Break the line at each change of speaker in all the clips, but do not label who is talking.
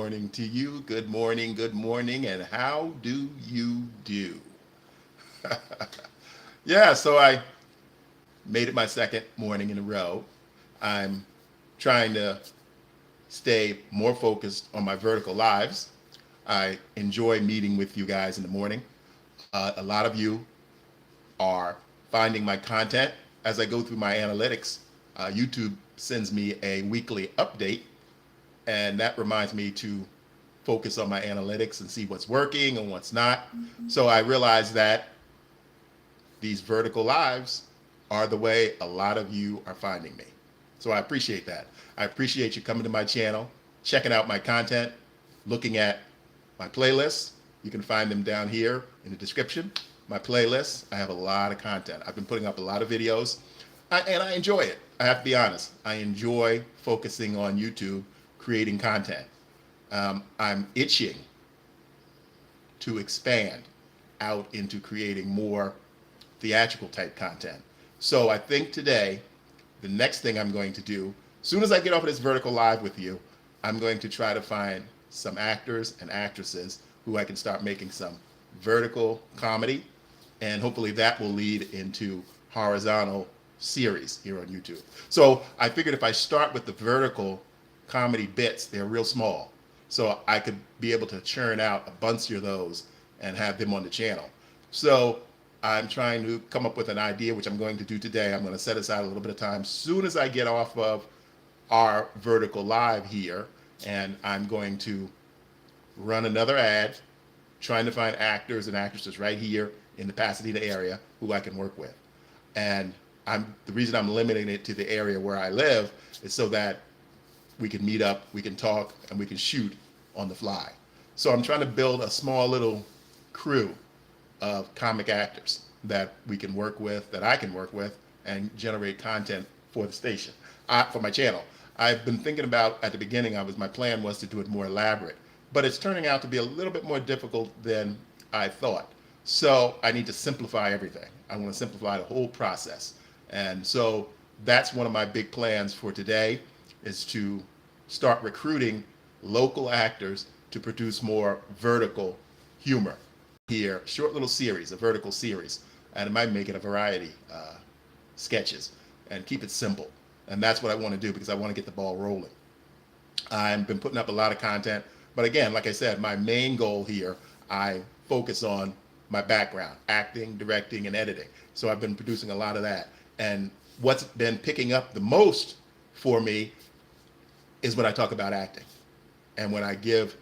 morning to you. Good morning, and how do you do? Yeah, so I made it my second morning in a row. I'm trying to stay more focused on my vertical lives. I enjoy meeting with you guys in the morning. A lot of you are finding my content as I go through my analytics. YouTube sends me a weekly update, and that reminds me to focus on my analytics and see what's working and what's not. So I realized that these vertical lives are the way a lot of you are finding me. So I appreciate that. I appreciate you coming to my channel, checking out my content, looking at my playlists. You can find them down here in the description. My playlists, I have a lot of content. I've been putting up a lot of videos, and I enjoy it. I have to be honest. I enjoy focusing on YouTube, creating content. I'm itching to expand out into creating more theatrical type content. So I think today, the next thing I'm going to do, as soon as I get off of this vertical live with you, I'm going to try to find some actors and actresses who I can start making some vertical comedy, and hopefully that will lead into horizontal series here on YouTube. So I figured if I start with the vertical comedy bits, they're real small, so I could be able to churn out a bunch of those and have them on the channel. So I'm trying to come up with an idea, which I'm going to do today. I'm going to set aside a little bit of time as soon as I get off of our vertical live here, and I'm going to run another ad trying to find actors and actresses right here in the Pasadena area who I can work with. And the reason I'm limiting it to the area where I live is so that we can meet up, we can talk, and we can shoot on the fly. So I'm trying to build a small little crew of comic actors that we can work with, that I can work with, and generate content for the station, for my channel. I've been thinking about, at the beginning, my plan was to do it more elaborate, but it's turning out to be a little bit more difficult than I thought. So I need to simplify everything. I want to simplify the whole process. And so that's one of my big plans for today, is to start recruiting local actors to produce more vertical humor here, short little series, a vertical series, and I might make it a variety sketches and keep it simple. And that's what I want to do, because I want to get the ball rolling. I've been putting up a lot of content, but again, like I said, my main goal here, I focus on my background, acting, directing, and editing. So I've been producing a lot of that. And what's been picking up the most for me is when I talk about acting and when I give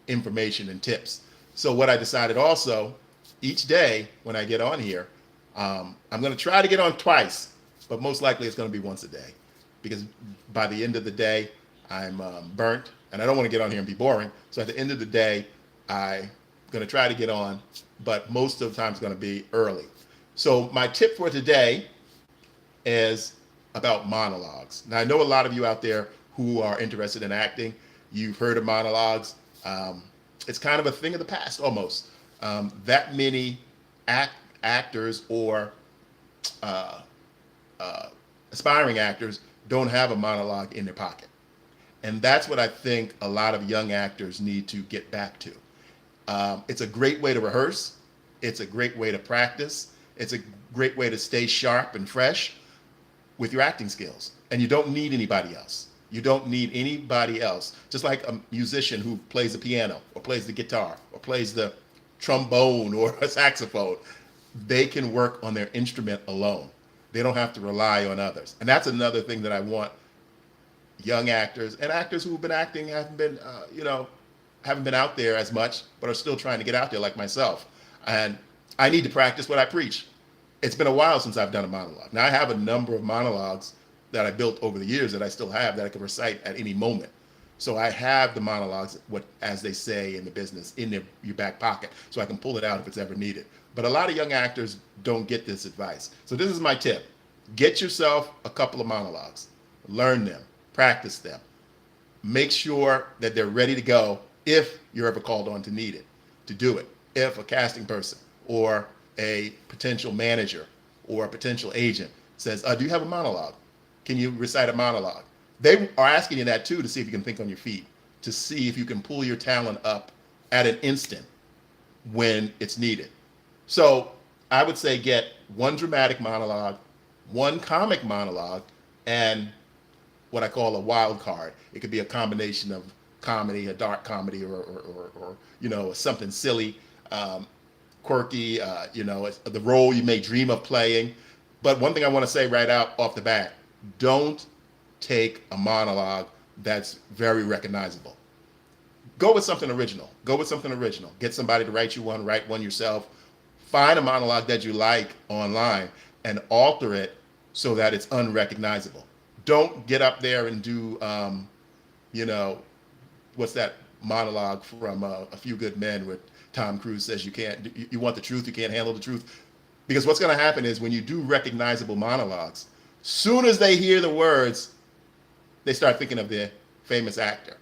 information and tips. So what I decided also, each day when I get on here, I'm going to try to get on twice, but most likely it's going to be once a day, because by the end of the day, I'm burnt, and I don't want to get on here and be boring. So at the end of the day, I'm going to try to get on, but most of the time it's going to be early. So my tip for today is about monologues. Now, I know a lot of you out there who are interested in acting. You've heard of monologues. It's kind of a thing of the past almost. That many actors or aspiring actors don't have a monologue in their pocket. And that's what I think a lot of young actors need to get back to. It's a great way to rehearse. It's a great way to practice. It's a great way to stay sharp and fresh with your acting skills. And you don't need anybody else. You don't need anybody else. Just like a musician who plays the piano or plays the guitar or plays the trombone or a saxophone, they can work on their instrument alone. They don't have to rely on others. And that's another thing that I want young actors and actors who've been acting, haven't been out there as much, but are still trying to get out there, like myself. And I need to practice what I preach. It's been a while since I've done a monologue. Now, I have a number of monologues that I built over the years that I still have that I can recite at any moment. So I have the monologues, as they say in the business, in your back pocket, so I can pull it out if it's ever needed. But a lot of young actors don't get this advice. So this is my tip. Get yourself a couple of monologues. Learn them. Practice them. Make sure that they're ready to go if you're ever called on to need it, to do it. If a casting person or a potential manager or a potential agent says, do you have a monologue? Can you recite a monologue? They are asking you that too, to see if you can think on your feet, to see if you can pull your talent up at an instant when it's needed. So I would say get one dramatic monologue, one comic monologue, and what I call a wild card. It could be a combination of comedy, a dark comedy, or you know, something silly, quirky, you know, the role you may dream of playing. But one thing I want to say right out off the bat, don't take a monologue that's very recognizable. Go with something original. Go with something original. Get somebody to write you one, write one yourself. Find a monologue that you like online and alter it so that it's unrecognizable. Don't get up there and do, you know, what's that monologue from A Few Good Men where Tom Cruise says you can't, you want the truth, you can't handle the truth. Because what's going to happen is when you do recognizable monologues, soon as they hear the words, they start thinking of the famous actor.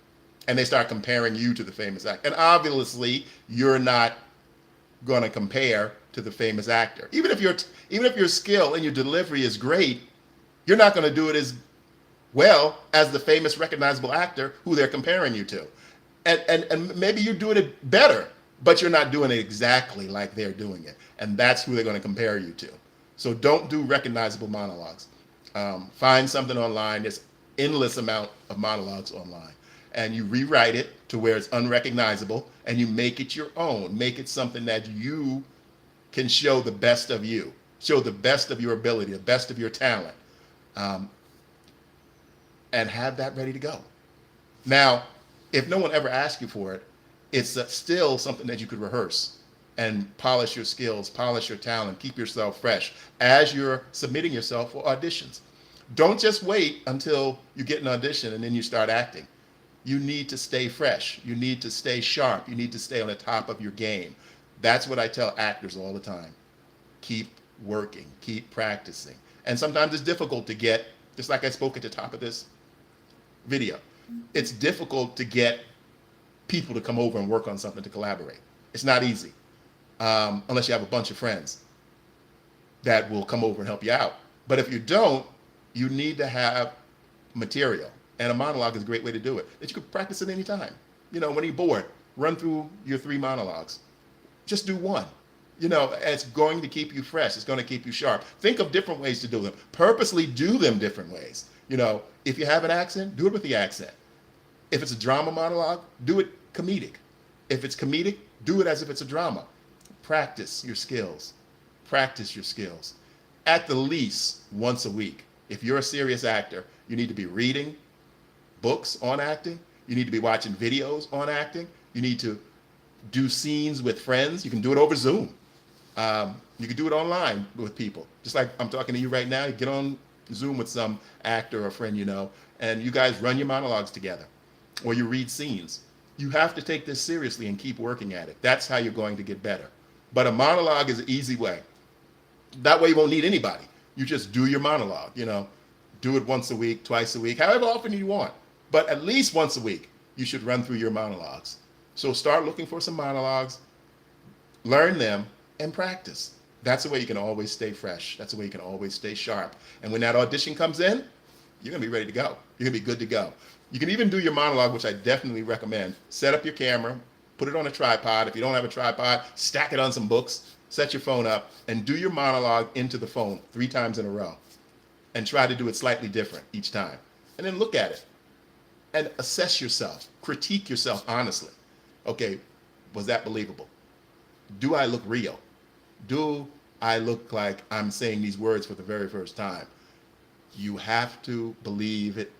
And they start comparing you to the famous actor. And obviously, you're not going to compare to the famous actor. Even if your skill and your delivery is great, you're not going to do it as well as the famous recognizable actor who they're comparing you to. And maybe you're doing it better, but you're not doing it exactly like they're doing it. And that's who they're going to compare you to. So don't do recognizable monologues. Find something online. There's endless amount of monologues online. And you rewrite it to where it's unrecognizable and you make it your own. Make it something that you can show the best of you, show the best of your ability, the best of your talent, and have that ready to go. Now, if no one ever asks you for it, it's still something that you could rehearse and polish your skills, polish your talent, keep yourself fresh as you're submitting yourself for auditions. Don't just wait until you get an audition and then you start acting. You need to stay fresh. You need to stay sharp. You need to stay on the top of your game. That's what I tell actors all the time. Keep working, keep practicing. And sometimes it's difficult to get, just like I spoke at the top of this video, it's difficult to get people to come over and work on something, to collaborate. It's not easy, unless you have a bunch of friends that will come over and help you out. But if you don't, you need to have material. And a monologue is a great way to do it, that you can practice at any time. You know, when you're bored, run through your 3 monologues. Just do one. You know, it's going to keep you fresh. It's going to keep you sharp. Think of different ways to do them. Purposely do them different ways. You know, if you have an accent, do it with the accent. If it's a drama monologue, do it comedic. If it's comedic, do it as if it's a drama. Practice your skills. Practice your skills. At the least once a week. If you're a serious actor, you need to be reading books on acting. You need to be watching videos on acting. You need to do scenes with friends. You can do it over Zoom. You can do it online with people. Just like I'm talking to you right now, you get on Zoom with some actor or friend you know, and you guys run your monologues together, or you read scenes. You have to take this seriously and keep working at it. That's how you're going to get better. But a monologue is an easy way. That way you won't need anybody. You just do your monologue, you know, do it once a week, twice a week, however often you want. But at least once a week, you should run through your monologues. So start looking for some monologues, learn them, and practice. That's the way you can always stay fresh. That's the way you can always stay sharp. And when that audition comes in, you're going to be ready to go. You're going to be good to go. You can even do your monologue, which I definitely recommend. Set up your camera, put it on a tripod. If you don't have a tripod, stack it on some books, set your phone up, and do your monologue into the phone 3 times in a row. And try to do it slightly different each time. And then look at it. And assess yourself. Critique yourself honestly. Okay, was that believable? Do I look real? Do I look like I'm saying these words for the very first time? You have to believe it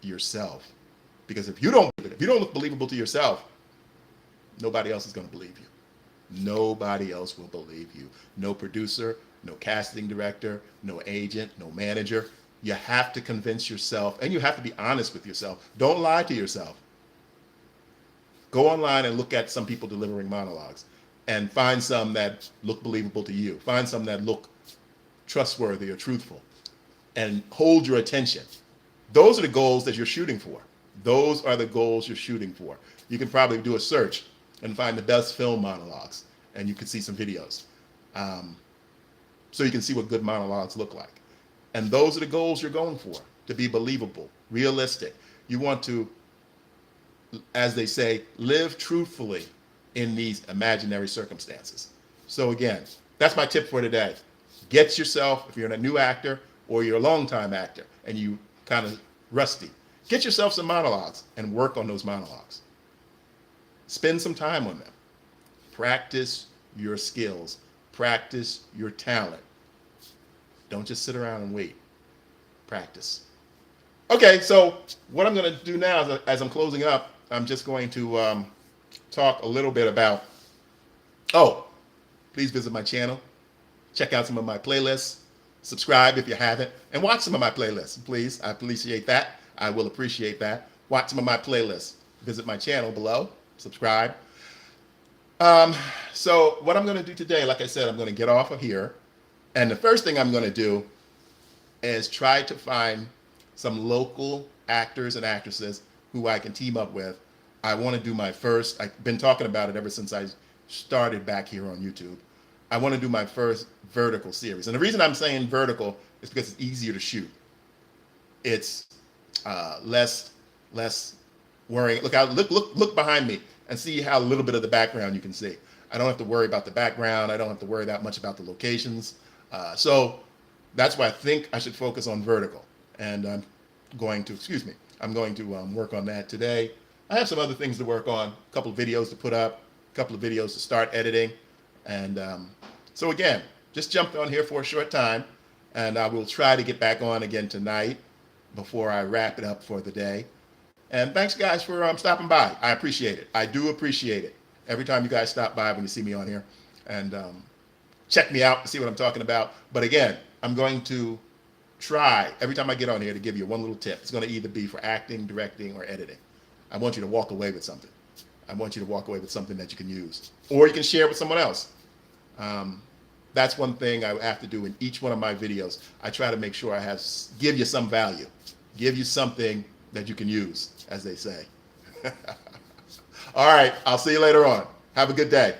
yourself. Because if you don't believe it, if you don't look believable to yourself, nobody else is going to believe you. Nobody else will believe you. No producer, no casting director, no agent, no manager. You have to convince yourself, and you have to be honest with yourself. Don't lie to yourself. Go online and look at some people delivering monologues and find some that look believable to you. Find some that look trustworthy or truthful and hold your attention. Those are the goals that you're shooting for. Those are the goals you're shooting for. You can probably do a search and find the best film monologues, and you can see some videos. So you can see what good monologues look like. And those are the goals you're going for, to be believable, realistic. You want to as they say, live truthfully in these imaginary circumstances. So again, that's my tip for today. Get yourself, if you're a new actor or you're a long-time actor and you kind of rusty, get yourself some monologues and work on those monologues. Spend some time on them. Practice your skills. Practice your talent. Don't just sit around and wait. Practice. Okay, so what I'm going to do now is, as I'm closing up, I'm just going to talk a little bit about, please visit my channel. Check out some of my playlists. Subscribe if you haven't. And watch some of my playlists, please. I appreciate that. I will appreciate that. Watch some of my playlists. Visit my channel below. Subscribe. So what I'm going to do today, like I said, I'm going to get off of here. And the first thing I'm going to do is try to find some local actors and actresses who I can team up with. I want to do my first, I've been talking about it ever since I started back here on YouTube. I want to do my first vertical series. And the reason I'm saying vertical is because it's easier to shoot. It's less worrying. Look behind me and see how little bit of the background you can see. I don't have to worry about the background. I don't have to worry that much about the locations. So that's why I think I should focus on vertical. And I'm going to work on that today. I have some other things to work on, a couple of videos to put up, a couple of videos to start editing. And so again, just jumped on here for a short time, and I will try to get back on again tonight before I wrap it up for the day. And thanks, guys, for stopping by. I appreciate it. I do appreciate it. Every time you guys stop by when you see me on here and check me out and see what I'm talking about. But again, I'm going to try every time I get on here to give you one little tip. It's going to either be for acting, directing, or editing. I want you to walk away with something. I want you to walk away with something that you can use, or you can share with someone else. That's one thing I have to do in each one of my videos. I try to make sure I give you some value, give you something that you can use, as they say. All right, I'll see you later on. Have a good day.